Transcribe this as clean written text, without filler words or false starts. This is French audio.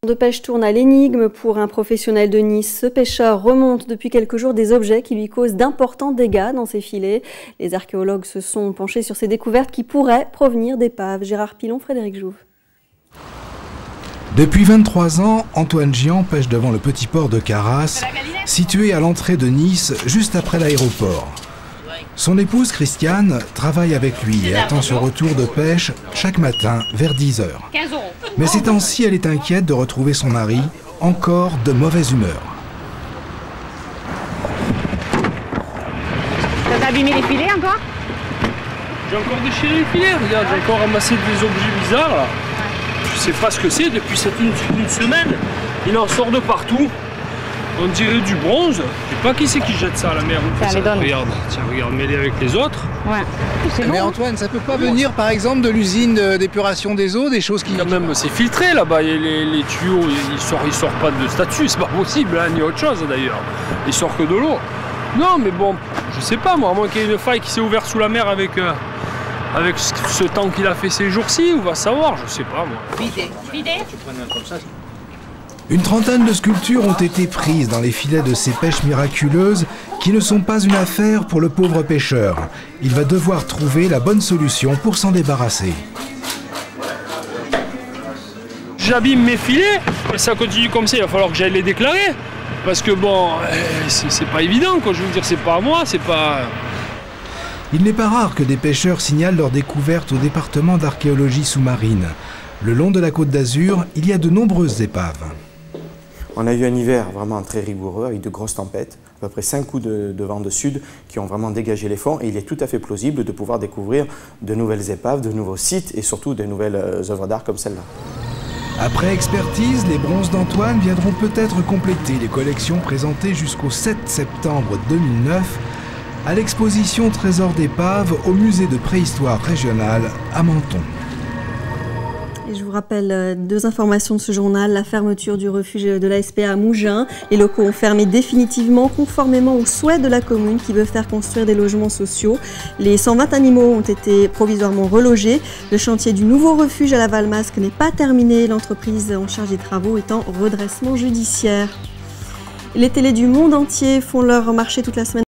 De pêche tourne à l'énigme pour un professionnel de Nice. Ce pêcheur remonte depuis quelques jours des objets qui lui causent d'importants dégâts dans ses filets. Les archéologues se sont penchés sur ces découvertes qui pourraient provenir d'épaves. Gérard Pilon, Frédéric Jouve. Depuis 23 ans, Antoine Gian pêche devant le petit port de Carras, situé à l'entrée de Nice, juste après l'aéroport. Son épouse Christiane travaille avec lui et attend son retour de pêche chaque matin vers 10 h. Mais ces temps-ci, elle est inquiète de retrouver son mari, encore de mauvaise humeur. T'as abîmé les filets encore? J'ai encore déchiré les filets, regarde, j'ai encore ramassé des objets bizarres là. Je sais pas ce que c'est, depuis cette une semaine, il en sort de partout. On dirait du bronze. Je sais pas qui c'est qui jette ça à la mer. Regarde, tiens, regarde, mêlé avec les autres. Ouais. Mais bon. Antoine, ça peut pas venir par exemple de l'usine d'épuration des eaux, des choses qui... Quand même, c'est filtré là-bas, les tuyaux, ils sortent pas de statut, c'est pas possible, hein, ni autre chose d'ailleurs. Ils sortent que de l'eau. Non, mais bon, je sais pas moi, à moins qu'il y ait une faille qui s'est ouverte sous la mer avec ce temps qu'il a fait ces jours-ci, on va savoir, je sais pas moi. Vidé. Une trentaine de sculptures ont été prises dans les filets de ces pêches miraculeuses qui ne sont pas une affaire pour le pauvre pêcheur. Il va devoir trouver la bonne solution pour s'en débarrasser. J'abîme mes filets et ça continue comme ça, il va falloir que j'aille les déclarer. Parce que bon, c'est pas évident quoi, je veux dire, c'est pas à moi, c'est pas... Il n'est pas rare que des pêcheurs signalent leur découverte au département d'archéologie sous-marine. Le long de la Côte d'Azur, il y a de nombreuses épaves. On a eu un hiver vraiment très rigoureux avec de grosses tempêtes, à peu près 5 coups de vent de sud qui ont vraiment dégagé les fonds et il est tout à fait plausible de pouvoir découvrir de nouvelles épaves, de nouveaux sites et surtout de nouvelles œuvres d'art comme celle-là. Après expertise, les bronzes d'Antoine viendront peut-être compléter les collections présentées jusqu'au 7 septembre 2009 à l'exposition Trésor d'épave au musée de préhistoire régionale à Menton. Et je vous rappelle deux informations de ce journal. La fermeture du refuge de la SPA à Mougins. Les locaux ont fermé définitivement conformément aux souhaits de la commune qui veut faire construire des logements sociaux. Les 120 animaux ont été provisoirement relogés. Le chantier du nouveau refuge à la Valmasque n'est pas terminé. L'entreprise en charge des travaux est en redressement judiciaire. Les télés du monde entier font leur marché toute la semaine.